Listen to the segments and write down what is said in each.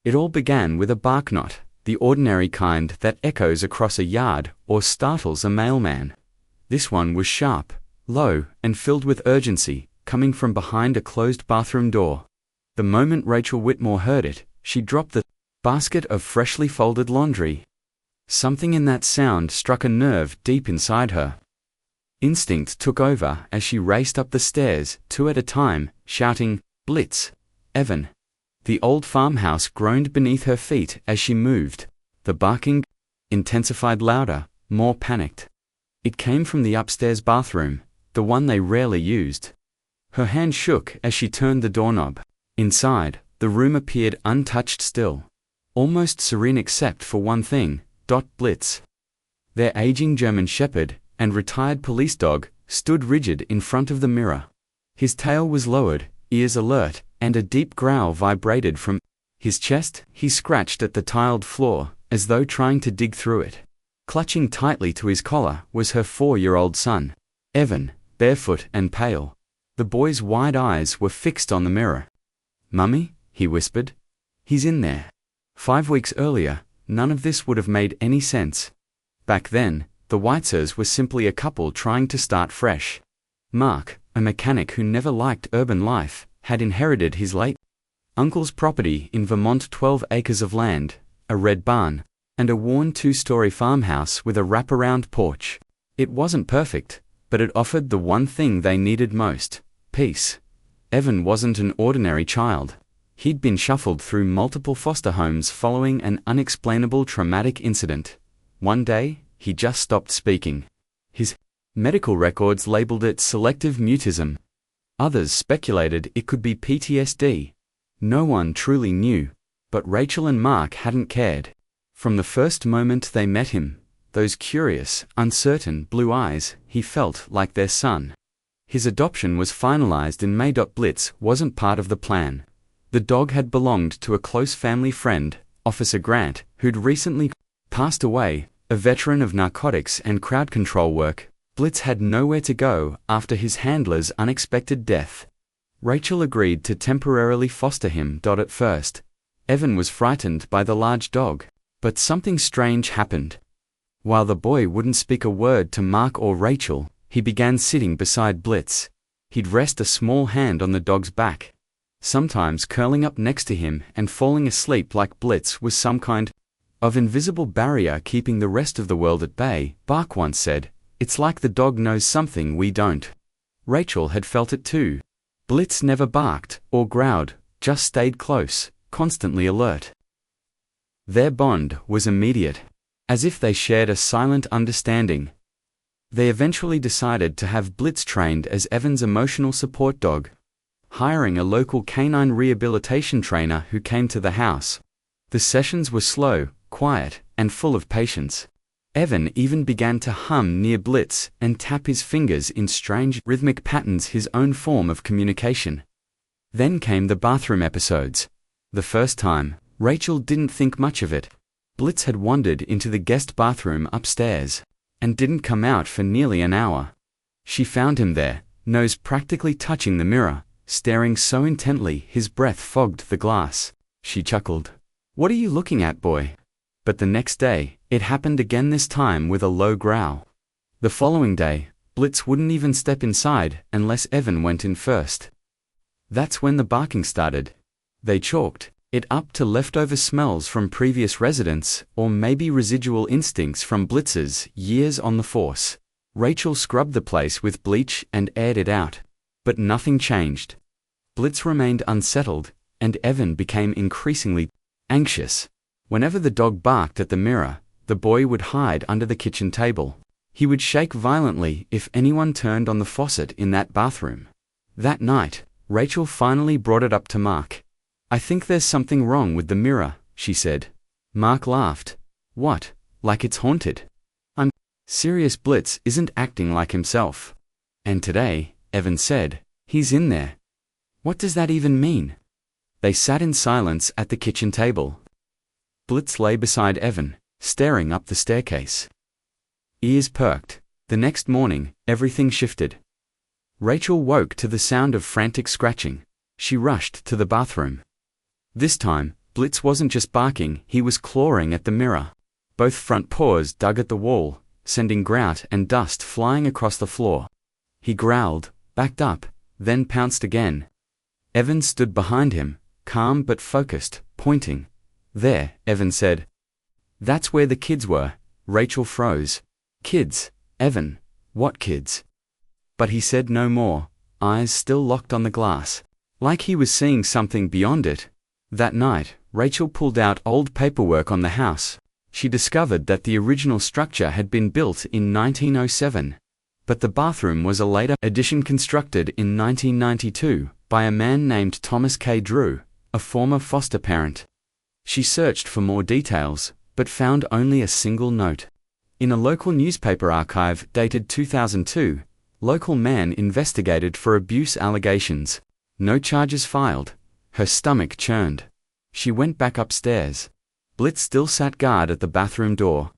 It all began with a bark knot, the ordinary kind that echoes across a yard or startles a mailman. This one was sharp, low, and filled with urgency, coming from behind a closed bathroom door. The moment Rachel Whitmore heard it, she dropped the basket of freshly folded laundry. Something in that sound struck a nerve deep inside her. Instinct took over as she raced up the stairs, two at a time, shouting, "Blitz! Evan!" The old farmhouse groaned beneath her feet as she moved. The barking intensified louder, more panicked. It came from the upstairs bathroom, the one they rarely used. Her hand shook as she turned the doorknob. Inside, the room appeared untouched still, almost serene except for one thing, Blitz. Their aging German shepherd and retired police dog stood rigid in front of the mirror. His tail was lowered, ears alert, and a deep growl vibrated from his chest. He scratched at the tiled floor, as though trying to dig through it. Clutching tightly to his collar was her 4-year-old son, Evan, barefoot and pale. The boy's wide eyes were fixed on the mirror. "Mummy," he whispered. "He's in there." 5 weeks earlier, none of this would have made any sense. Back then, the Weitzers were simply a couple trying to start fresh. Mark, a mechanic who never liked urban life, had inherited his late uncle's property in Vermont, 12 acres of land, a red barn, and a worn 2-story farmhouse with a wraparound porch. It wasn't perfect, but it offered the one thing they needed most: peace. Evan wasn't an ordinary child. He'd been shuffled through multiple foster homes following an unexplainable traumatic incident. One day, he just stopped speaking. His medical records labeled it selective mutism. Others speculated it could be PTSD. No one truly knew, but Rachel and Mark hadn't cared. From the first moment they met him, those curious, uncertain blue eyes, he felt like their son. His adoption was finalized in May. Blitz wasn't part of the plan. The dog had belonged to a close family friend, Officer Grant, who'd recently passed away, a veteran of narcotics and crowd control work. Blitz had nowhere to go after his handler's unexpected death. Rachel agreed to temporarily foster him. At first, Evan was frightened by the large dog, but something strange happened. While the boy wouldn't speak a word to Mark or Rachel, he began sitting beside Blitz. He'd rest a small hand on the dog's back, sometimes curling up next to him and falling asleep like Blitz was some kind of invisible barrier keeping the rest of the world at bay. Bark once said, "It's like the dog knows something we don't." Rachel had felt it too. Blitz never barked or growled, just stayed close, constantly alert. Their bond was immediate, as if they shared a silent understanding. They eventually decided to have Blitz trained as Evan's emotional support dog, hiring a local canine rehabilitation trainer who came to the house. The sessions were slow, quiet, and full of patience. Evan even began to hum near Blitz and tap his fingers in strange rhythmic patterns, his own form of communication. Then came the bathroom episodes. The first time, Rachel didn't think much of it. Blitz had wandered into the guest bathroom upstairs and didn't come out for nearly an hour. She found him there, nose practically touching the mirror, staring so intently his breath fogged the glass. She chuckled. "What are you looking at, boy?" But the next day, it happened again, this time with a low growl. The following day, Blitz wouldn't even step inside unless Evan went in first. That's when the barking started. They chalked it up to leftover smells from previous residents, or maybe residual instincts from Blitz's years on the force. Rachel scrubbed the place with bleach and aired it out. But nothing changed. Blitz remained unsettled, and Evan became increasingly anxious. Whenever the dog barked at the mirror, the boy would hide under the kitchen table. He would shake violently if anyone turned on the faucet in that bathroom. That night, Rachel finally brought it up to Mark. "I think there's something wrong with the mirror," she said. Mark laughed. "What, like it's haunted?" "I'm serious, Blitz isn't acting like himself. And today," Evan said, "he's in there." "What does that even mean?" They sat in silence at the kitchen table. Blitz lay beside Evan, staring up the staircase. Ears perked. The next morning, everything shifted. Rachel woke to the sound of frantic scratching. She rushed to the bathroom. This time, Blitz wasn't just barking, he was clawing at the mirror. Both front paws dug at the wall, sending grout and dust flying across the floor. He growled, backed up, then pounced again. Evan stood behind him, calm but focused, pointing. "There," Evan said. "That's where the kids were." Rachel froze. "Kids? Evan, what kids?" But he said no more, eyes still locked on the glass, like he was seeing something beyond it. That night, Rachel pulled out old paperwork on the house. She discovered that the original structure had been built in 1907, but the bathroom was a later addition constructed in 1992 by a man named Thomas K. Drew, a former foster parent. She searched for more details, but found only a single note. In a local newspaper archive dated 2002, local man investigated for abuse allegations. No charges filed. Her stomach churned. She went back upstairs. Blitz still sat guard at the bathroom door.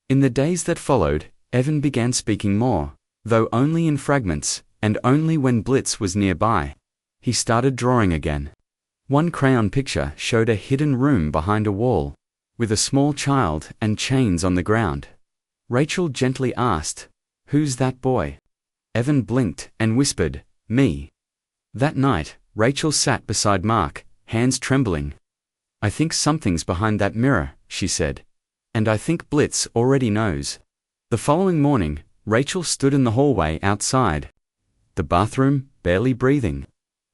In the days that followed, Evan began speaking more, though only in fragments, and only when Blitz was nearby. He started drawing again. One crayon picture showed a hidden room behind a wall, with a small child and chains on the ground. Rachel gently asked, "Who's that boy?" Evan blinked and whispered, "Me." That night, Rachel sat beside Mark, hands trembling. "I think something's behind that mirror," she said. "And I think Blitz already knows." The following morning, Rachel stood in the hallway outside the bathroom, barely breathing.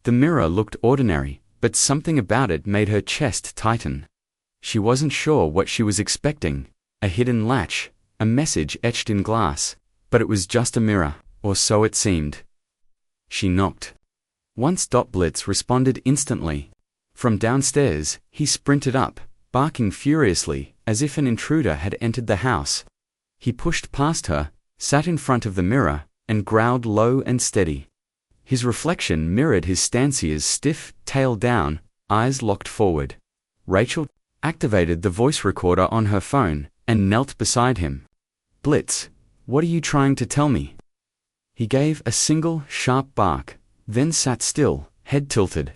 The mirror looked ordinary, but something about it made her chest tighten. She wasn't sure what she was expecting, a hidden latch, a message etched in glass, but it was just a mirror, or so it seemed. She knocked. Once Blitz responded instantly. From downstairs, he sprinted up, barking furiously, as if an intruder had entered the house. He pushed past her, sat in front of the mirror, and growled low and steady. His reflection mirrored his stancier's stiff, tail down, eyes locked forward. Rachel activated the voice recorder on her phone and knelt beside him. "Blitz, what are you trying to tell me?" He gave a single, sharp bark, then sat still, head tilted.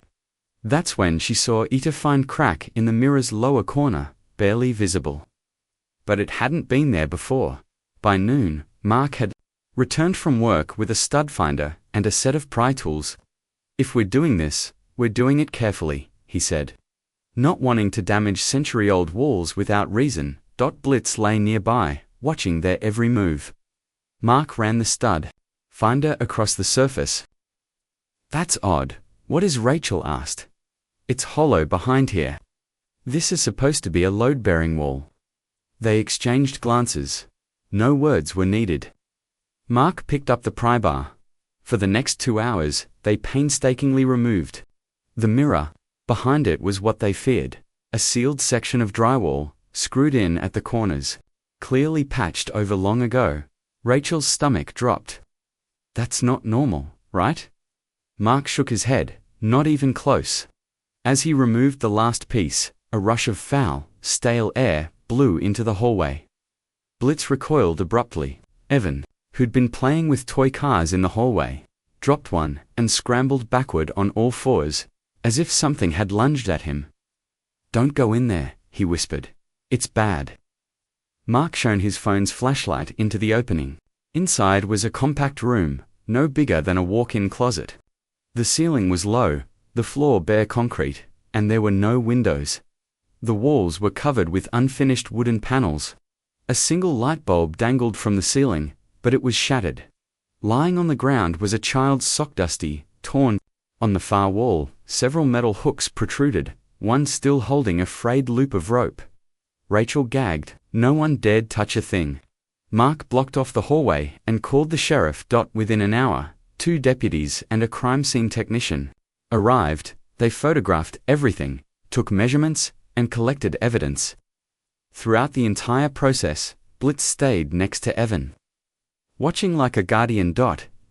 That's when she saw a fine crack in the mirror's lower corner, barely visible. But it hadn't been there before. By noon, Mark had returned from work with a stud finder and a set of pry tools. "If we're doing this, we're doing it carefully," he said. Not wanting to damage century-old walls without reason, Blitz lay nearby, watching their every move. Mark ran the stud finder across the surface. "That's odd. What is?" Rachel asked. "It's hollow behind here. This is supposed to be a load-bearing wall." They exchanged glances. No words were needed. Mark picked up the pry bar. For the next 2 hours, they painstakingly removed the mirror. Behind it was what they feared, a sealed section of drywall, screwed in at the corners, clearly patched over long ago. Rachel's stomach dropped. "That's not normal, right?" Mark shook his head, "Not even close." As he removed the last piece, a rush of foul, stale air blew into the hallway. Blitz recoiled abruptly. Evan, who'd been playing with toy cars in the hallway, dropped one and scrambled backward on all fours, as if something had lunged at him. "Don't go in there," he whispered. "It's bad." Mark shone his phone's flashlight into the opening. Inside was a compact room, no bigger than a walk-in closet. The ceiling was low, the floor bare concrete, and there were no windows. The walls were covered with unfinished wooden panels. A single light bulb dangled from the ceiling, but it was shattered. Lying on the ground was a child's sock, dusty, torn. On the far wall, several metal hooks protruded, one still holding a frayed loop of rope. Rachel gagged. No one dared touch a thing. Mark blocked off the hallway and called the sheriff. Within an hour, 2 deputies and a crime scene technician arrived. They photographed everything, took measurements, and collected evidence. Throughout the entire process, Blitz stayed next to Evan. Watching like a guardian.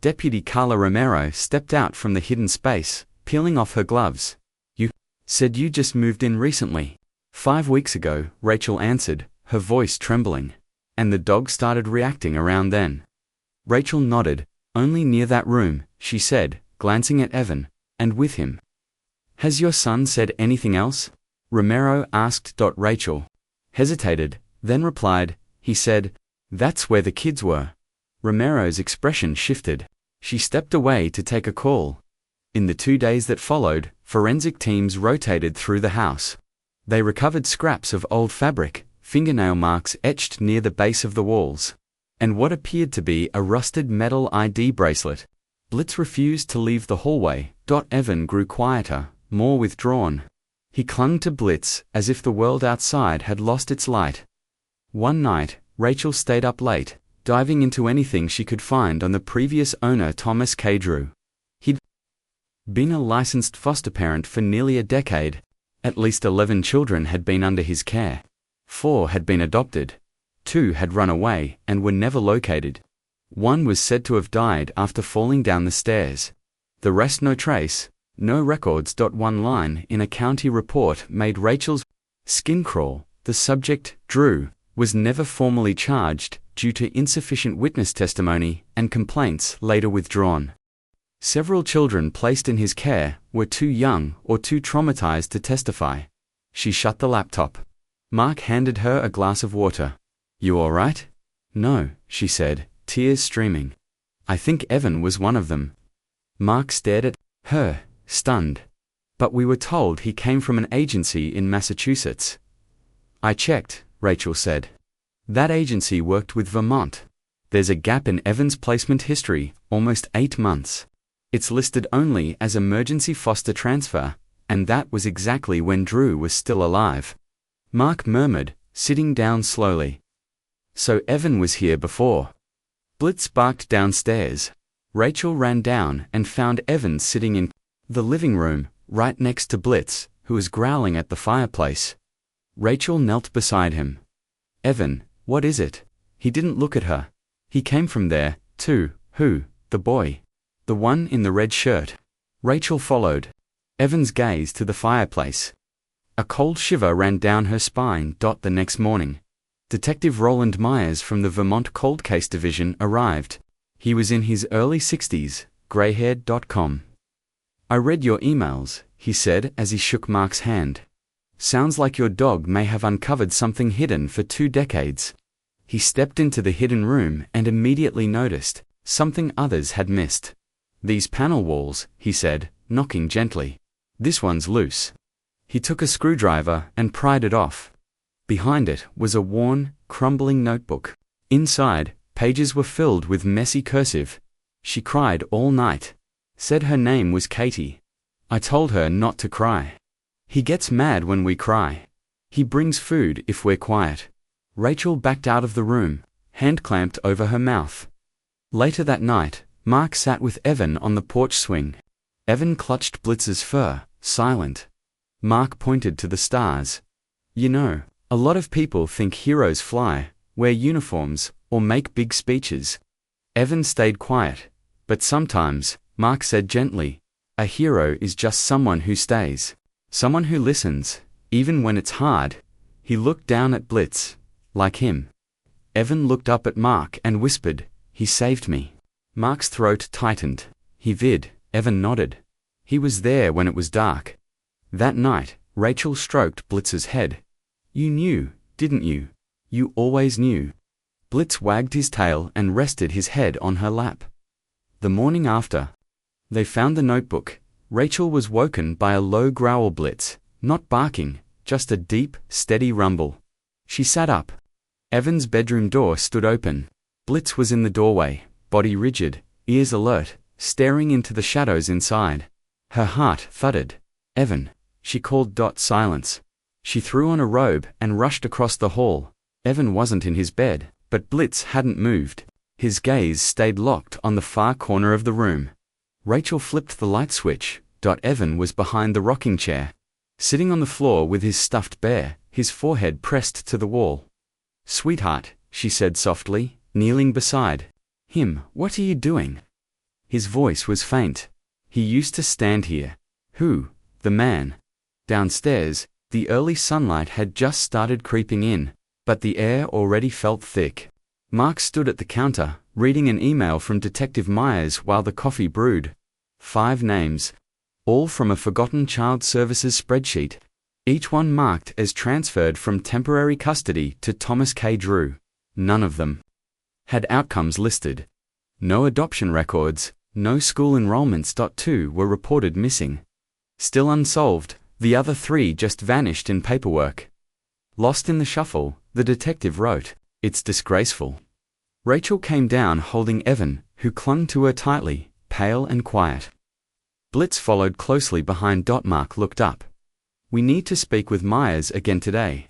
Deputy Carla Romero stepped out from the hidden space, peeling off her gloves. "You said you just moved in recently." 5 weeks ago, Rachel answered, her voice trembling. "And the dog started reacting around then." Rachel nodded. "Only near that room," she said, glancing at Evan, "and with him." "Has your son said anything else?" Romero asked. Rachel hesitated, then replied. He said, "That's where the kids were." Romero's expression shifted. She stepped away to take a call. In the 2 days that followed, forensic teams rotated through the house. They recovered scraps of old fabric, fingernail marks etched near the base of the walls, and what appeared to be a rusted metal ID bracelet. Blitz refused to leave the hallway. Evan grew quieter, more withdrawn. He clung to Blitz as if the world outside had lost its light. One night, Rachel stayed up late, diving into anything she could find on the previous owner, Thomas K. Drew. He'd been a licensed foster parent for nearly a decade. At least 11 children had been under his care. 4 had been adopted. 2 had run away and were never located. 1 was said to have died after falling down the stairs. The rest no trace, no records. One line in a county report made Rachel's skin crawl. The subject, Drew, was never formally charged due to insufficient witness testimony and complaints later withdrawn. Several children placed in his care were too young or too traumatized to testify. She shut the laptop. Mark handed her a glass of water. "You all right?" "No," she said, tears streaming. "I think Evan was one of them." Mark stared at her, stunned. "But we were told he came from an agency in Massachusetts." "I checked," Rachel said. "That agency worked with Vermont. There's a gap in Evan's placement history, almost 8 months. It's listed only as emergency foster transfer, and that was exactly when Drew was still alive." Mark murmured, sitting down slowly. "So Evan was here before." Blitz barked downstairs. Rachel ran down and found Evan sitting in the living room, right next to Blitz, who was growling at the fireplace. Rachel knelt beside him. "Evan, what is it?" He didn't look at her. "He came from there, too." "Who?" "The boy. The one in the red shirt." Rachel followed Evan's gaze to the fireplace. A cold shiver ran down her spine. The next morning, Detective Roland Myers from the Vermont Cold Case Division arrived. He was in his early 60s, gray-haired. "I read your emails," he said as he shook Mark's hand. "Sounds like your dog may have uncovered something hidden for 2 decades. He stepped into the hidden room and immediately noticed something others had missed. "These panel walls," he said, knocking gently. "This one's loose." He took a screwdriver and pried it off. Behind it was a worn, crumbling notebook. Inside, pages were filled with messy cursive. "She cried all night. Said her name was Katie. I told her not to cry. He gets mad when we cry. He brings food if we're quiet." Rachel backed out of the room, hand clamped over her mouth. Later that night, Mark sat with Evan on the porch swing. Evan clutched Blitz's fur, silent. Mark pointed to the stars. "You know, a lot of people think heroes fly, wear uniforms, or make big speeches." Evan stayed quiet. "But sometimes," Mark said gently, "a hero is just someone who stays. Someone who listens, even when it's hard." He looked down at Blitz. "Like him." Evan looked up at Mark and whispered, "He saved me." Mark's throat tightened. "He did." Evan nodded. "He was there when it was dark." That night, Rachel stroked Blitz's head. "You knew, didn't you? You always knew." Blitz wagged his tail and rested his head on her lap. The morning after they found the notebook, Rachel was woken by a low growl. Blitz, not barking, just a deep, steady rumble. She sat up. Evan's bedroom door stood open. Blitz was in the doorway, body rigid, ears alert, staring into the shadows inside. Her heart thudded. "Evan," she called. Silence. She threw on a robe and rushed across the hall. Evan wasn't in his bed, but Blitz hadn't moved. His gaze stayed locked on the far corner of the room. Rachel flipped the light switch. Evan was behind the rocking chair, sitting on the floor with his stuffed bear, his forehead pressed to the wall. "Sweetheart," she said softly, kneeling beside him, "what are you doing?" His voice was faint. "He used to stand here." "Who?" "The man." Downstairs, the early sunlight had just started creeping in, but the air already felt thick. Mark stood at the counter, reading an email from Detective Myers while the coffee brewed. 5 names, all from a forgotten child services spreadsheet. each one marked as transferred from temporary custody to Thomas K. Drew. None of them had outcomes listed. No adoption records, no school enrollments. 2 were reported missing. Still unsolved, the other 3 just vanished in paperwork. Lost in the shuffle, the detective wrote, "It's disgraceful." Rachel came down holding Evan, who clung to her tightly, pale and quiet. Blitz followed closely behind. Mark looked up. "We need to speak with Myers again today."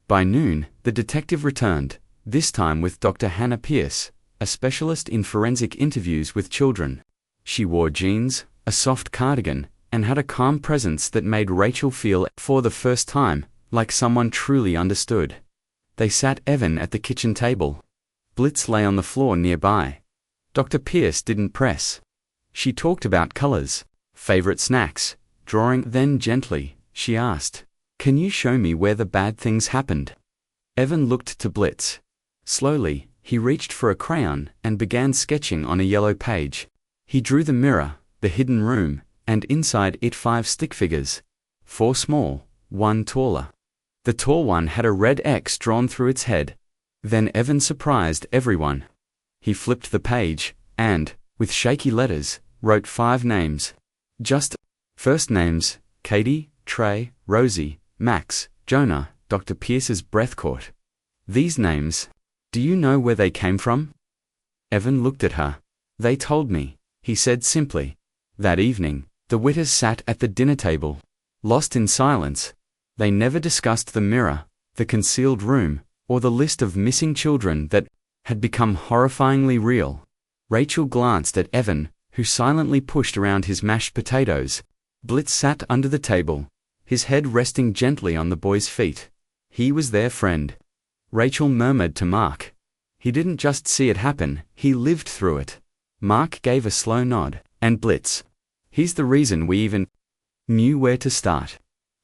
By noon, the detective returned, this time with Dr. Hannah Pierce, a specialist in forensic interviews with children. She wore jeans, a soft cardigan, and had a calm presence that made Rachel feel, for the first time, like someone truly understood. They sat Evan at the kitchen table. Blitz lay on the floor nearby. Dr. Pierce didn't press. She talked about colors, favorite snacks, drawing. Then gently, she asked, "Can you show me where the bad things happened?" Evan looked to Blitz. Slowly, he reached for a crayon and began sketching on a yellow page. He drew the mirror, the hidden room, and inside it 5 stick figures. 4 small, 1 taller. The tall one had a red X drawn through its head. Then Evan surprised everyone. He flipped the page, and, with shaky letters, wrote 5 names. Just first names: Katie, Trey, Rosie, Max, Jonah. Dr. Pierce's breath caught. "These names, do you know where they came from?" Evan looked at her. "They told me," he said simply. That evening, the Witters sat at the dinner table, lost in silence. They never discussed the mirror, the concealed room, or the list of missing children that had become horrifyingly real. Rachel glanced at Evan, who silently pushed around his mashed potatoes. Blitz sat under the table, his head resting gently on the boy's feet. He was their friend. Rachel murmured to Mark. "He didn't just see it happen, he lived through it." Mark gave a slow nod. "And Blitz, he's the reason we even knew where to start."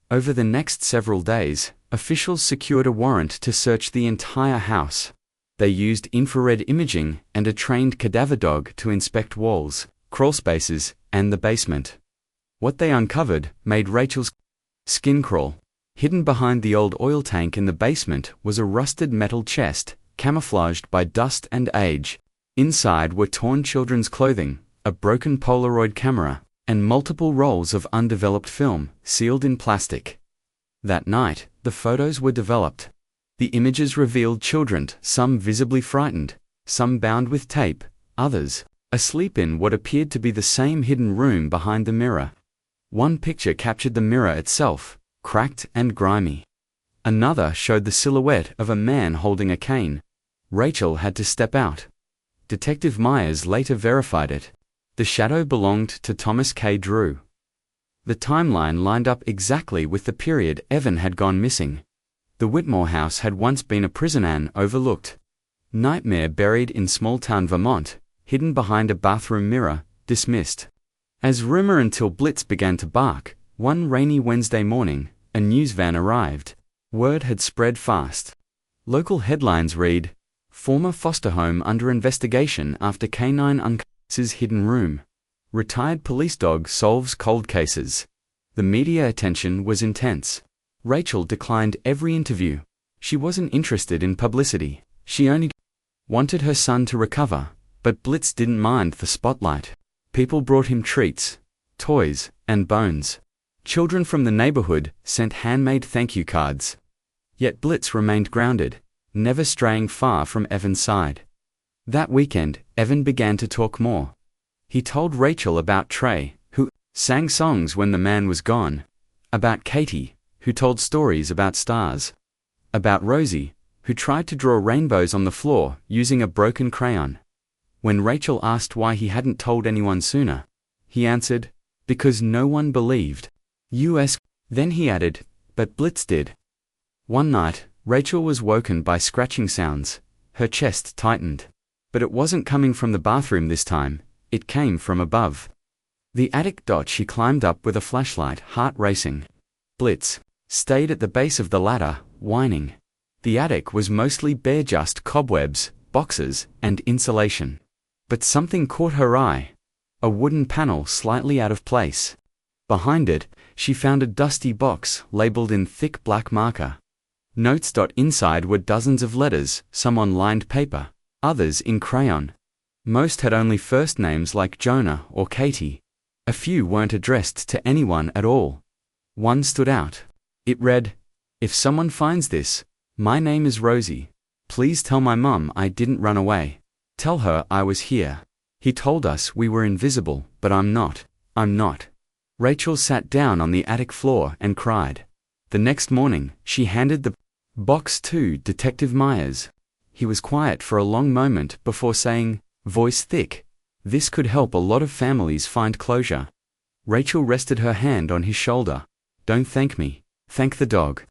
Over the next several days, officials secured a warrant to search the entire house. They used infrared imaging and a trained cadaver dog to inspect walls, crawlspaces, and the basement. What they uncovered made Rachel's skin crawl. Hidden behind the old oil tank in the basement was a rusted metal chest, camouflaged by dust and age. Inside were torn children's clothing, a broken Polaroid camera, and multiple rolls of undeveloped film, sealed in plastic. That night, the photos were developed. The images revealed children, some visibly frightened, some bound with tape, others asleep in what appeared to be the same hidden room behind the mirror. One picture captured the mirror itself, cracked and grimy. Another showed the silhouette of a man holding a cane. Rachel had to step out. Detective Myers later verified it. The shadow belonged to Thomas K. Drew. The timeline lined up exactly with the period Evan had gone missing. The Whitmore house had once been a prison. An overlooked nightmare buried in small-town Vermont, hidden behind a bathroom mirror, dismissed as rumor until Blitz began to bark. One rainy Wednesday morning, a news van arrived. Word had spread fast. Local headlines read, "Former foster home under investigation after canine uncovers hidden room. Retired police dog solves cold cases." The media attention was intense. Rachel declined every interview. She wasn't interested in publicity. She only wanted her son to recover. But Blitz didn't mind the spotlight. People brought him treats, toys, and bones. Children from the neighborhood sent handmade thank you cards. Yet Blitz remained grounded, never straying far from Evan's side. That weekend, Evan began to talk more. He told Rachel about Trey, who sang songs when the man was gone, about Katie, who told stories about stars, about Rosie, who tried to draw rainbows on the floor using a broken crayon. When Rachel asked why he hadn't told anyone sooner, he answered, "Because no one believed." Then he added, "But Blitz did." One night, Rachel was woken by scratching sounds. Her chest tightened. But it wasn't coming from the bathroom this time, it came from above. The attic. She climbed up with a flashlight, heart racing. Blitz stayed at the base of the ladder, whining. The attic was mostly bare, just cobwebs, boxes, and insulation. But something caught her eye. A wooden panel slightly out of place. Behind it, She found a dusty box labeled in thick black marker. Notes. Inside were dozens of letters, some on lined paper, others in crayon. Most had only first names like Jonah or Katie. A few weren't addressed to anyone at all. One stood out. It read, "If someone finds this, my name is Rosie. Please tell my mum I didn't run away. Tell her I was here. He told us we were invisible, but I'm not. I'm not." Rachel sat down on the attic floor and cried. The next morning, she handed the box to Detective Myers. He was quiet for a long moment before saying, voice thick, "This could help a lot of families find closure." Rachel rested her hand on his shoulder. "Don't thank me. Thank the dog."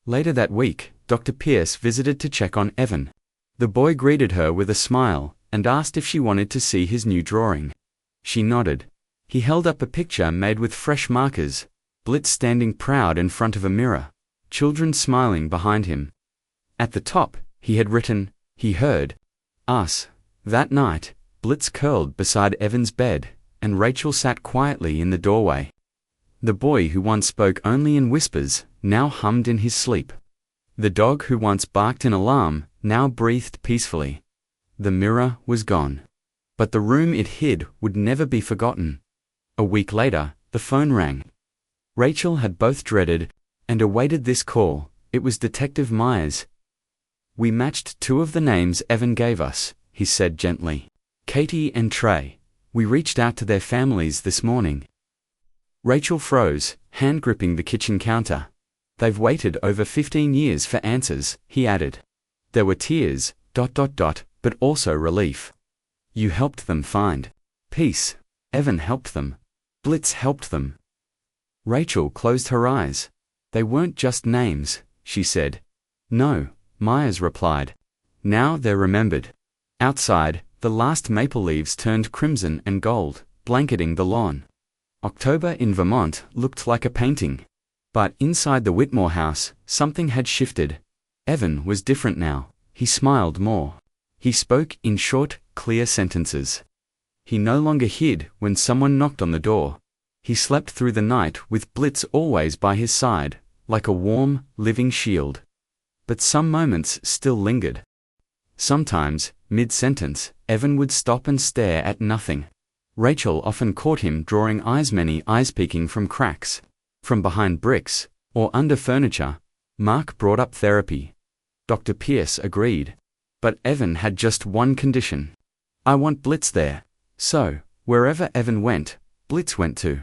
Later that week, Dr. Pierce visited to check on Evan. The boy greeted her with a smile and asked if she wanted to see his new drawing. She nodded. He held up a picture made with fresh markers, Blitz standing proud in front of a mirror, children smiling behind him. At the top, he had written, "He heard us." That night, Blitz curled beside Evan's bed, and Rachel sat quietly in the doorway. The boy who once spoke only in whispers now hummed in his sleep. The dog who once barked in alarm now breathed peacefully. The mirror was gone. But the room it hid would never be forgotten. A week later, the phone rang. Rachel had both dreaded and awaited this call. It was Detective Myers. "We matched two of the names Evan gave us," he said gently. "Katie and Trey. We reached out to their families this morning." Rachel froze, hand gripping the kitchen counter. "They've waited over 15 years for answers," he added. There were tears, but also relief. "You helped them find peace. Evan helped them. Blitz helped them." Rachel closed her eyes. "They weren't just names," she said. "No," Myers replied. "Now they're remembered." Outside, the last maple leaves turned crimson and gold, blanketing the lawn. October in Vermont looked like a painting. But inside the Whitmore house, something had shifted. Evan was different now. He smiled more. He spoke in short, clear sentences. He no longer hid when someone knocked on the door. He slept through the night with Blitz always by his side, like a warm, living shield. But some moments still lingered. Sometimes, mid-sentence, Evan would stop and stare at nothing. Rachel often caught him drawing eyes, many eyes peeking from cracks, from behind bricks, or under furniture. Mark brought up therapy. Dr. Pierce agreed. But Evan had just one condition. "I want Blitz there." So, wherever Evan went, Blitz went too.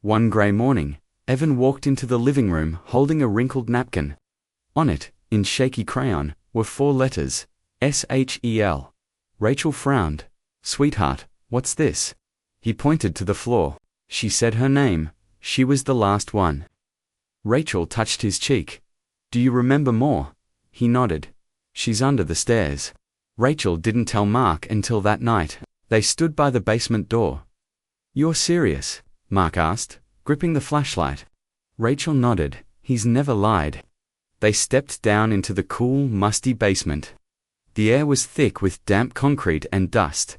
One grey morning, Evan walked into the living room holding a wrinkled napkin. On it, in shaky crayon, were 4 letters, S-H-E-L. Rachel frowned. "Sweetheart, what's this?" He pointed to the floor. She said her name. She was the last one. Rachel touched his cheek. "Do you remember more?" He nodded. "She's under the stairs." Rachel didn't tell Mark until that night. They stood by the basement door. "You're serious?" Mark asked, gripping the flashlight. Rachel nodded. "He's never lied." They stepped down into the cool, musty basement. The air was thick with damp concrete and dust.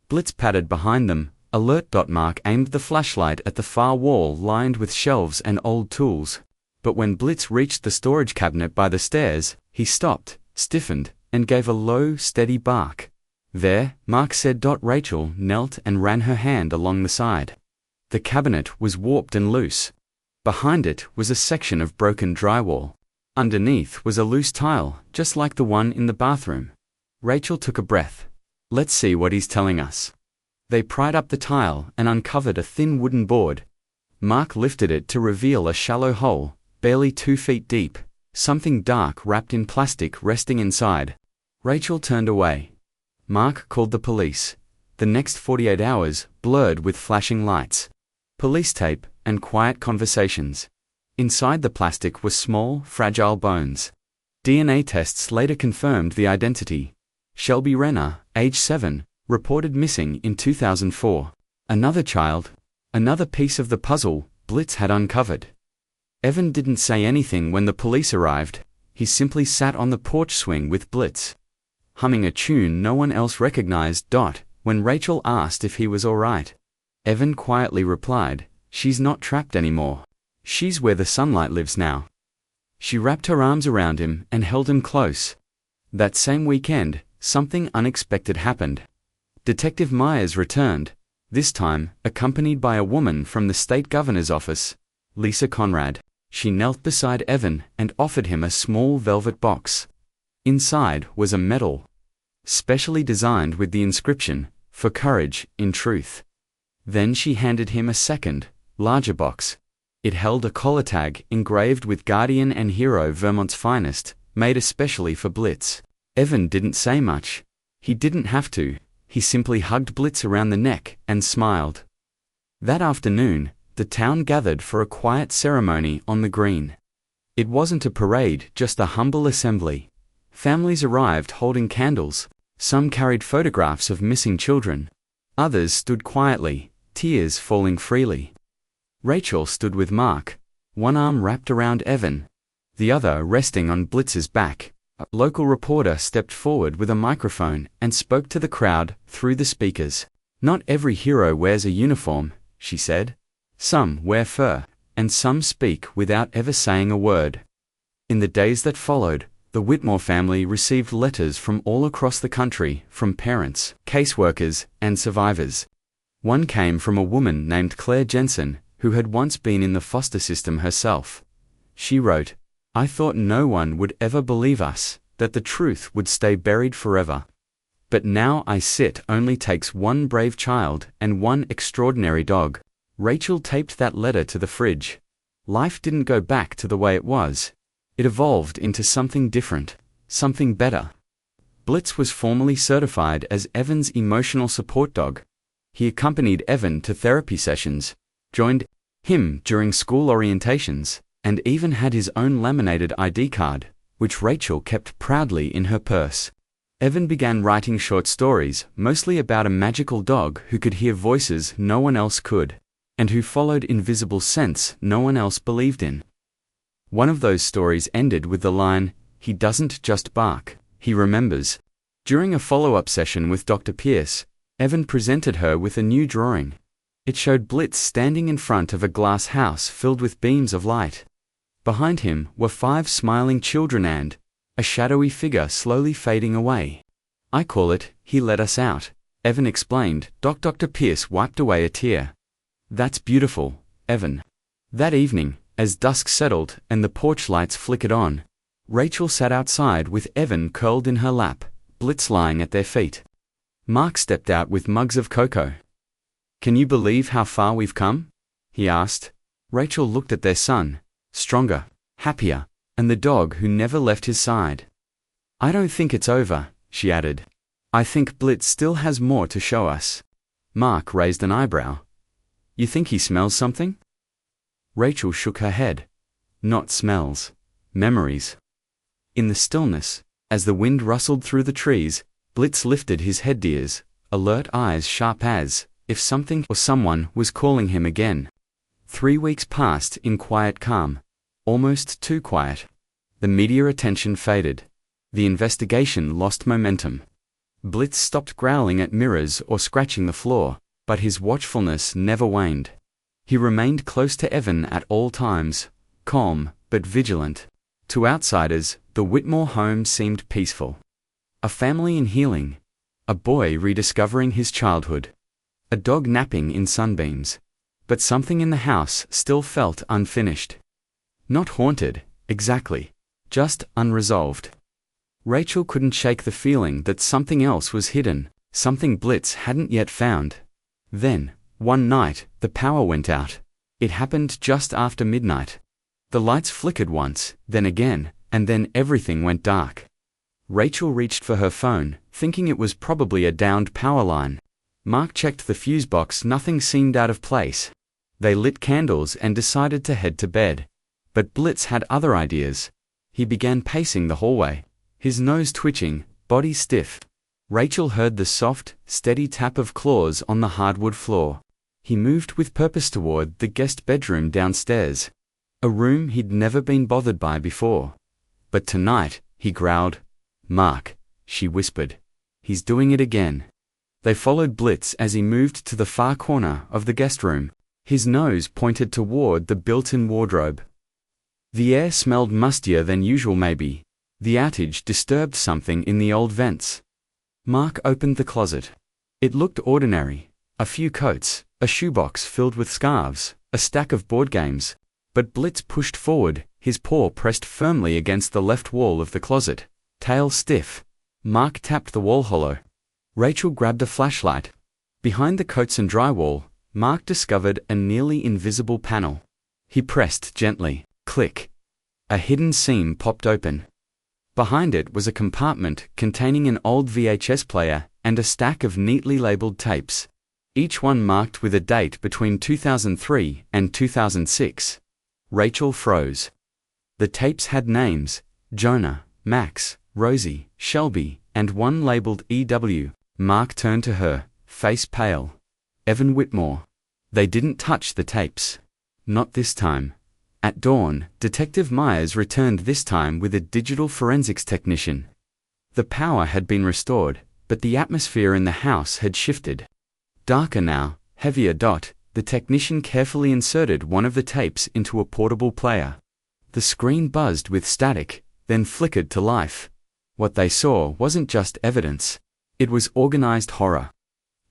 Blitz padded behind them, alert. Mark aimed the flashlight at the far wall lined with shelves and old tools. But when Blitz reached the storage cabinet by the stairs, he stopped, stiffened, and gave a low, steady bark. "There," Mark said. Rachel knelt and ran her hand along the side. The cabinet was warped and loose. Behind it was a section of broken drywall. Underneath was a loose tile, just like the one in the bathroom. Rachel took a breath. "Let's see what he's telling us." They pried up the tile and uncovered a thin wooden board. Mark lifted it to reveal a shallow hole, barely 2 feet deep, something dark wrapped in plastic resting inside. Rachel turned away. Mark called the police. The next 48 hours blurred with flashing lights, police tape, and quiet conversations. Inside the plastic were small, fragile bones. DNA tests later confirmed the identity. Shelby Renner, age 7, reported missing in 2004. Another child, another piece of the puzzle Blitz had uncovered. Evan didn't say anything when the police arrived. He simply sat on the porch swing with Blitz, humming a tune no one else recognized. When Rachel asked if he was all right, Evan quietly replied, "She's not trapped anymore." She's where the sunlight lives now." She wrapped her arms around him and held him close. That same weekend, something unexpected happened. Detective Myers returned, this time accompanied by a woman from the state governor's office, Lisa Conrad. She knelt beside Evan and offered him a small velvet box. Inside was a medal, specially designed with the inscription, "For courage in truth." Then she handed him a second, larger box. It held a collar tag engraved with Guardian and Hero Vermont's finest, made especially for Blitz. Evan didn't say much. He didn't have to. He simply hugged Blitz around the neck and smiled. That afternoon, the town gathered for a quiet ceremony on the green. It wasn't a parade, just a humble assembly. Families arrived holding candles. Some carried photographs of missing children. Others stood quietly, tears falling freely. Rachel stood with Mark, one arm wrapped around Evan, the other resting on Blitz's back. A local reporter stepped forward with a microphone and spoke to the crowd through the speakers. "Not every hero wears a uniform," she said. "Some wear fur, and some speak without ever saying a word." In the days that followed, the Whitmore family received letters from all across the country, from parents, caseworkers, and survivors. One came from a woman named Claire Jensen, who had once been in the foster system herself. She wrote, "I thought no one would ever believe us, that the truth would stay buried forever. But now I sit only takes one brave child and one extraordinary dog." Rachel taped that letter to the fridge. Life didn't go back to the way it was. It evolved into something different, something better. Blitz was formally certified as Evan's emotional support dog. He accompanied Evan to therapy sessions, joined him during school orientations, and even had his own laminated ID card, which Rachel kept proudly in her purse. Evan began writing short stories, mostly about a magical dog who could hear voices no one else could, and who followed invisible scents no one else believed in. One of those stories ended with the line, "He doesn't just bark, he remembers." During a follow-up session with Dr. Pierce, Evan presented her with a new drawing. It showed Blitz standing in front of a glass house filled with beams of light. Behind him were 5 smiling children and a shadowy figure slowly fading away. "I call it, He Let Us Out," Evan explained. Dr. Pierce wiped away a tear. "That's beautiful, Evan." That evening, as dusk settled and the porch lights flickered on, Rachel sat outside with Evan curled in her lap, Blitz lying at their feet. Mark stepped out with mugs of cocoa. "Can you believe how far we've come?" he asked. Rachel looked at their son, stronger, happier, and the dog who never left his side. "I don't think it's over," she added. "I think Blitz still has more to show us." Mark raised an eyebrow. "You think he smells something?" Rachel shook her head. "Not smells. Memories." In the stillness, as the wind rustled through the trees, Blitz lifted his headgears, alert eyes sharp as if something or someone was calling him again. 3 weeks passed in quiet calm, almost too quiet. The media attention faded. The investigation lost momentum. Blitz stopped growling at mirrors or scratching the floor, but his watchfulness never waned. He remained close to Evan at all times, calm but vigilant. To outsiders, the Whitmore home seemed peaceful. A family in healing. A boy rediscovering his childhood. A dog napping in sunbeams. But something in the house still felt unfinished. Not haunted, exactly. Just unresolved. Rachel couldn't shake the feeling that something else was hidden, something Blitz hadn't yet found. Then, one night, the power went out. It happened just after midnight. The lights flickered once, then again, and then everything went dark. Rachel reached for her phone, thinking it was probably a downed power line. Mark checked the fuse box. Nothing seemed out of place. They lit candles and decided to head to bed. But Blitz had other ideas. He began pacing the hallway, his nose twitching, body stiff. Rachel heard the soft, steady tap of claws on the hardwood floor. He moved with purpose toward the guest bedroom downstairs, a room he'd never been bothered by before. But tonight, he growled. "Mark," she whispered. "He's doing it again." They followed Blitz as he moved to the far corner of the guest room. His nose pointed toward the built-in wardrobe. The air smelled mustier than usual maybe. The outage disturbed something in the old vents. Mark opened the closet. It looked ordinary. A few coats, a shoebox filled with scarves, a stack of board games. But Blitz pushed forward, his paw pressed firmly against the left wall of the closet, tail stiff. Mark tapped the wall hollow. Rachel grabbed a flashlight. Behind the coats and drywall, Mark discovered a nearly invisible panel. He pressed gently. Click. A hidden seam popped open. Behind it was a compartment containing an old VHS player and a stack of neatly labeled tapes, each one marked with a date between 2003 and 2006. Rachel froze. The tapes had names: Jonah, Max, Rosie, Shelby, and one labeled EW. Mark turned to her, face pale. Evan Whitmore. They didn't touch the tapes. Not this time. At dawn, Detective Myers returned, this time with a digital forensics technician. The power had been restored, but the atmosphere in the house had shifted. Darker now, heavier. The technician carefully inserted one of the tapes into a portable player. The screen buzzed with static, then flickered to life. What they saw wasn't just evidence. It was organized horror.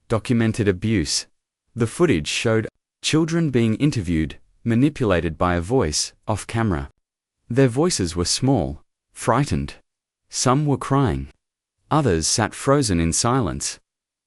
Documented abuse. The footage showed children being interviewed, manipulated by a voice, off camera. Their voices were small, frightened. Some were crying. Others sat frozen in silence.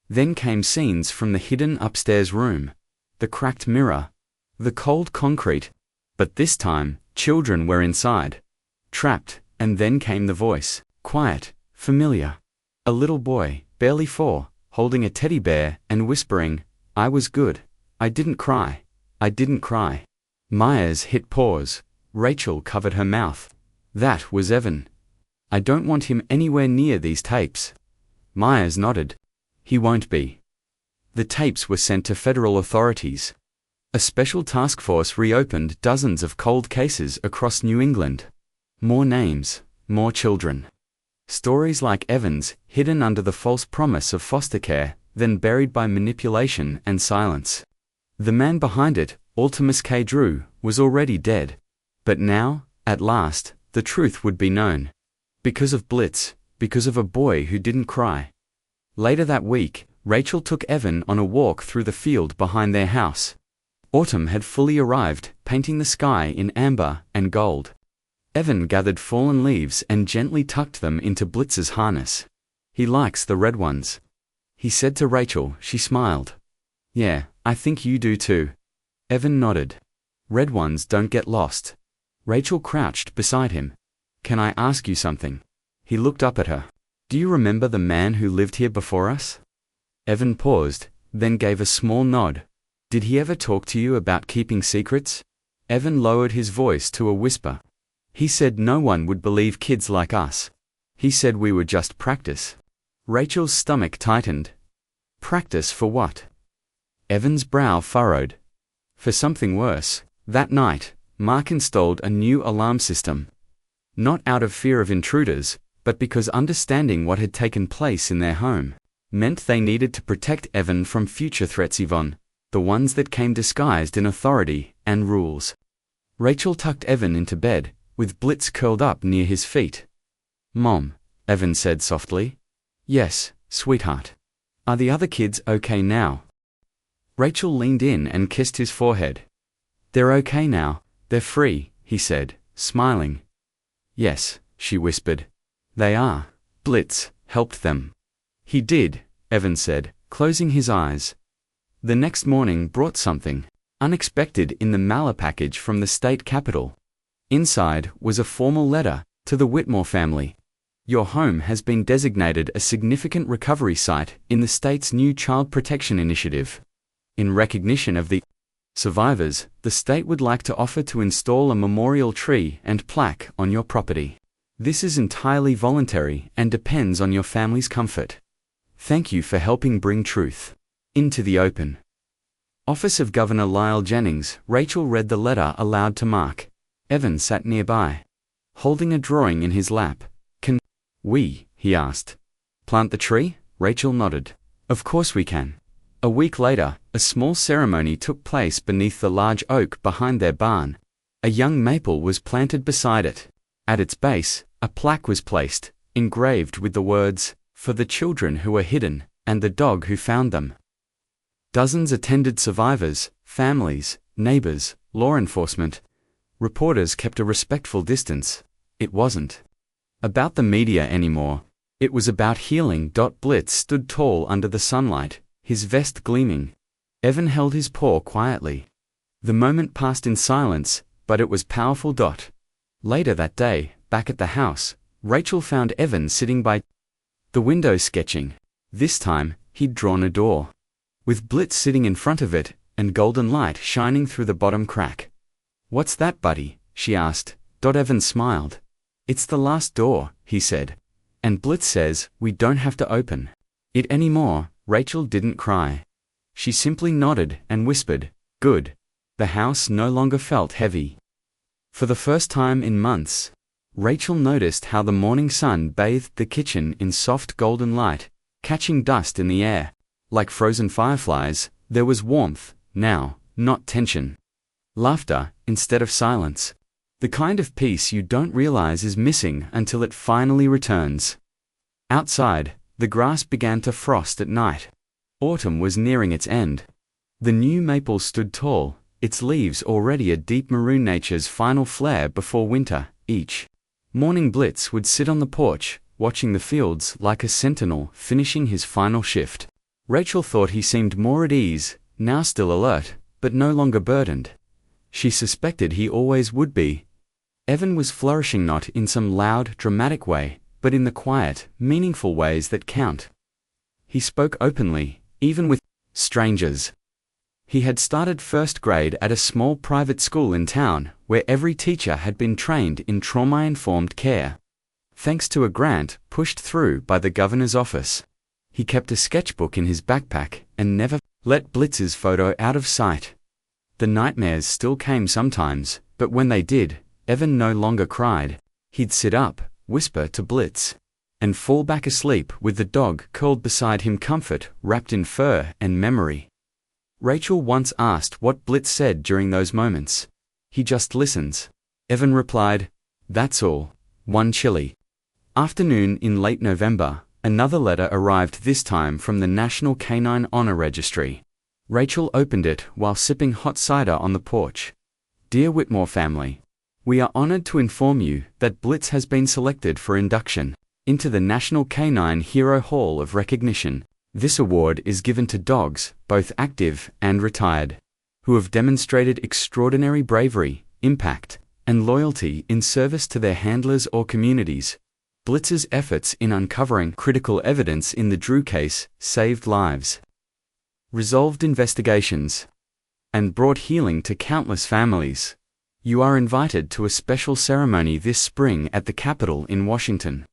Then came scenes from the hidden upstairs room. The cracked mirror. The cold concrete. But this time, children were inside. Trapped, and then came the voice. Quiet, familiar. A little boy, barely 4, holding a teddy bear and whispering, "I was good. I didn't cry. I didn't cry." Myers hit pause. Rachel covered her mouth. That was Evan. "I don't want him anywhere near these tapes." Myers nodded. "He won't be." The tapes were sent to federal authorities. A special task force reopened dozens of cold cases across New England. More names, more children. Stories like Evan's, hidden under the false promise of foster care, then buried by manipulation and silence. The man behind it, Altimus K. Drew, was already dead. But now, at last, the truth would be known. Because of Blitz, because of a boy who didn't cry. Later that week, Rachel took Evan on a walk through the field behind their house. Autumn had fully arrived, painting the sky in amber and gold. Evan gathered fallen leaves and gently tucked them into Blitz's harness. "He likes the red ones," he said to Rachel. She smiled. "Yeah, I think you do too." Evan nodded. "Red ones don't get lost." Rachel crouched beside him. "Can I ask you something?" He looked up at her. "Do you remember the man who lived here before us?" Evan paused, then gave a small nod. "Did he ever talk to you about keeping secrets?" Evan lowered his voice to a whisper. "He said no one would believe kids like us. He said we were just practice." Rachel's stomach tightened. Practice for what? Evan's brow furrowed. For something worse. That night, Mark installed a new alarm system. Not out of fear of intruders, but because understanding what had taken place in their home meant they needed to protect Evan from future threats, even the ones that came disguised in authority and rules. Rachel tucked Evan into bed, with Blitz curled up near his feet. "Mom," Evan said softly. "Yes, sweetheart. Are the other kids okay now?" Rachel leaned in and kissed his forehead. "They're okay now, they're free," he said, smiling. "Yes," she whispered. "They are. Blitz helped them." "He did," Evan said, closing his eyes. The next morning brought something unexpected in the mail package from the state capitol. Inside was a formal letter to the Whitmore family. "Your home has been designated a significant recovery site in the state's new Child Protection Initiative. In recognition of the survivors, the state would like to offer to install a memorial tree and plaque on your property. This is entirely voluntary and depends on your family's comfort. Thank you for helping bring truth into the open." Office of Governor Lyle Jennings. Rachel read the letter aloud to Mark. Evan sat nearby, holding a drawing in his lap. "Can we," he asked, "plant the tree?" Rachel nodded. "Of course we can. A week later, a small ceremony took place beneath the large oak behind their barn. A young maple was planted beside it. At its base, a plaque was placed, engraved with the words, "For the children who were hidden, and the dog who found them." Dozens attended. Survivors, families, neighbors, law enforcement. Reporters kept a respectful distance. It wasn't about the media anymore. It was about healing. Blitz stood tall under the sunlight, his vest gleaming. Evan held his paw quietly. The moment passed in silence, but it was powerful. Later that day, back at the house, Rachel found Evan sitting by the window sketching. This time, he'd drawn a door, with Blitz sitting in front of it, and golden light shining through the bottom crack. "What's that, buddy?" she asked. Evan smiled. "It's the last door," he said. "And Blitz says we don't have to open it anymore." Rachel didn't cry. She simply nodded and whispered, "Good." The house no longer felt heavy. For the first time in months, Rachel noticed how the morning sun bathed the kitchen in soft golden light, catching dust in the air. Like frozen fireflies, there was warmth, now, not tension. Laughter, instead of silence. The kind of peace you don't realize is missing until it finally returns. Outside, the grass began to frost at night. Autumn was nearing its end. The new maple stood tall, its leaves already a deep maroon, nature's final flare before winter. Each morning Blitz would sit on the porch, watching the fields like a sentinel finishing his final shift. Rachel thought he seemed more at ease, now still alert, but no longer burdened. She suspected he always would be. Evan was flourishing, not in some loud, dramatic way, but in the quiet, meaningful ways that count. He spoke openly, even with strangers. He had started first grade at a small private school in town, where every teacher had been trained in trauma-informed care. Thanks to a grant pushed through by the governor's office. He kept a sketchbook in his backpack and never let Blitz's photo out of sight. The nightmares still came sometimes, but when they did, Evan no longer cried. He'd sit up, whisper to Blitz, and fall back asleep with the dog curled beside him, comfort wrapped in fur and memory. Rachel once asked what Blitz said during those moments. "He just listens." Evan replied, "That's all." One chilly afternoon in late November, another letter arrived, this time from the National Canine Honor Registry. Rachel opened it while sipping hot cider on the porch. "Dear Whitmore family, we are honored to inform you that Blitz has been selected for induction into the National Canine Hero Hall of Recognition. This award is given to dogs, both active and retired, who have demonstrated extraordinary bravery, impact, and loyalty in service to their handlers or communities. Blitz's efforts in uncovering critical evidence in the Drew case saved lives, resolved investigations, and brought healing to countless families. You are invited to a special ceremony this spring at the Capitol in Washington,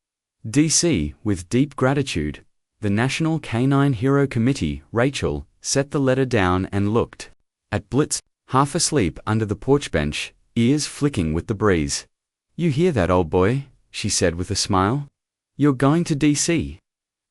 D.C. With deep gratitude, the National Canine Hero Committee." Rachel set the letter down and looked at Blitz, half asleep under the porch bench, ears flicking with the breeze. "You hear that, old boy?" she said with a smile. "You're going to D.C."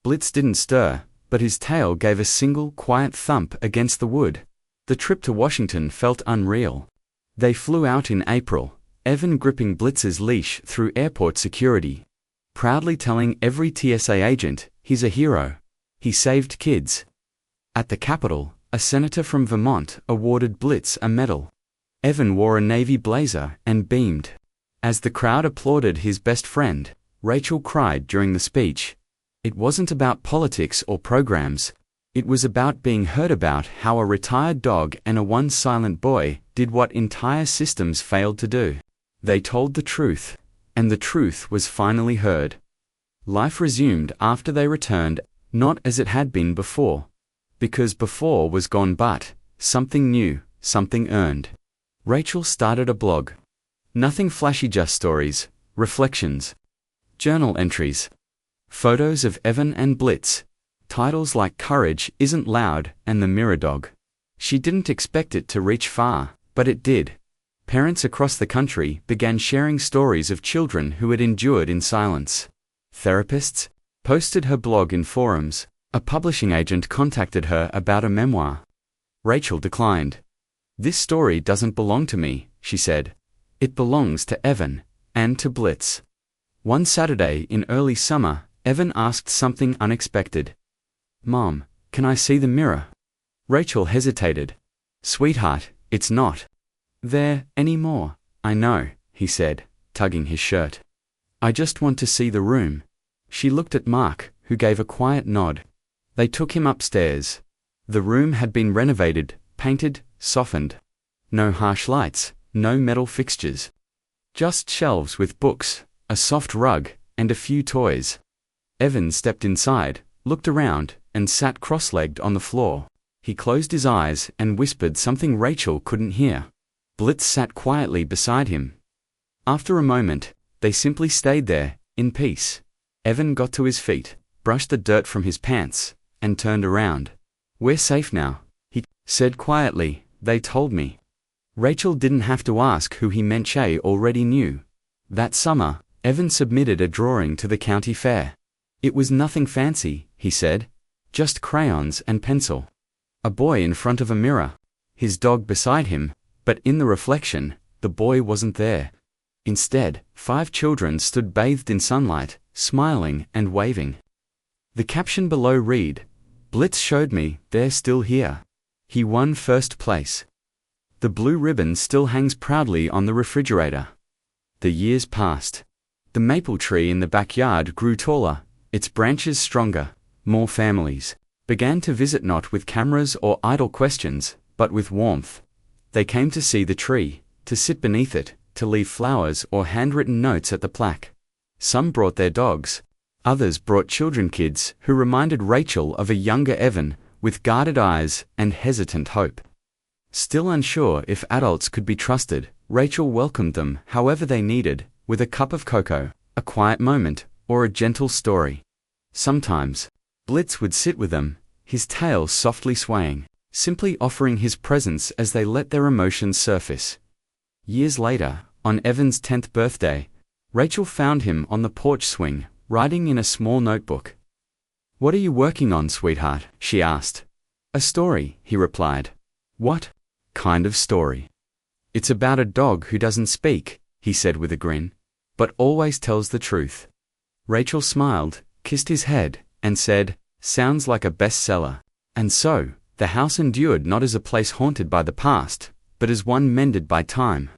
Blitz didn't stir, but his tail gave a single quiet thump against the wood. The trip to Washington felt unreal. They flew out in April, Evan gripping Blitz's leash through airport security, proudly telling every TSA agent, "He's a hero. He saved kids." At the Capitol, a senator from Vermont awarded Blitz a medal. Evan wore a navy blazer and beamed. As the crowd applauded his best friend, Rachel cried during the speech. It wasn't about politics or programs. It was about being heard, about how a retired dog and a once silent boy did what entire systems failed to do. They told the truth, and the truth was finally heard. Life resumed after they returned, not as it had been before. Because before was gone, but something new, something earned. Rachel started a blog. Nothing flashy, just stories, reflections, journal entries, photos of Evan and Blitz, titles like "Courage Isn't Loud" and "The Mirror Dog." She didn't expect it to reach far, but it did. Parents across the country began sharing stories of children who had endured in silence. Therapists posted her blog in forums, A publishing agent contacted her about a memoir. Rachel declined. "This story doesn't belong to me," she said. "It belongs to Evan, and to Blitz." One Saturday in early summer, Evan asked something unexpected. "Mom, can I see the mirror?" Rachel hesitated. "Sweetheart, it's not there anymore." "I know," he said, tugging his shirt. "I just want to see the room." She looked at Mark, who gave a quiet nod. They took him upstairs. The room had been renovated, painted, softened. No harsh lights, no metal fixtures. Just shelves with books, a soft rug, and a few toys. Evan stepped inside, looked around, and sat cross-legged on the floor. He closed his eyes and whispered something Rachel couldn't hear. Blitz sat quietly beside him. After a moment, they simply stayed there, in peace. Evan got to his feet, brushed the dirt from his pants, and turned around. "We're safe now," he said quietly. "They told me." Rachel didn't have to ask who he meant. She already knew. That summer, Evan submitted a drawing to the county fair. It was nothing fancy, he said. Just crayons and pencil. A boy in front of a mirror. His dog beside him, but in the reflection, the boy wasn't there. Instead, 5 children stood bathed in sunlight, smiling and waving. The caption below read, "Blitz showed me they're still here. He won first place." The blue ribbon still hangs proudly on the refrigerator. The years passed. The maple tree in the backyard grew taller, its branches stronger. More families began to visit, not with cameras or idle questions, but with warmth. They came to see the tree, to sit beneath it, to leave flowers or handwritten notes at the plaque. Some brought their dogs. Others brought kids who reminded Rachel of a younger Evan, with guarded eyes and hesitant hope. Still unsure if adults could be trusted, Rachel welcomed them however they needed, with a cup of cocoa, a quiet moment, or a gentle story. Sometimes, Blitz would sit with them, his tail softly swaying, simply offering his presence as they let their emotions surface. Years later, on Evan's 10th birthday, Rachel found him on the porch swing, writing in a small notebook. "What are you working on, sweetheart?" she asked. "A story," he replied. "What kind of story?" "It's about a dog who doesn't speak," he said with a grin, "but always tells the truth." Rachel smiled, kissed his head, and said, "Sounds like a bestseller." And so, the house endured, not as a place haunted by the past, but as one mended by time.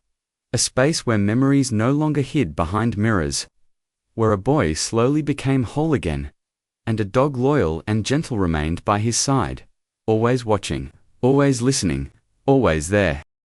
A space where memories no longer hid behind mirrors. Where a boy slowly became whole again, and a dog loyal and gentle remained by his side. Always watching, always listening, always there.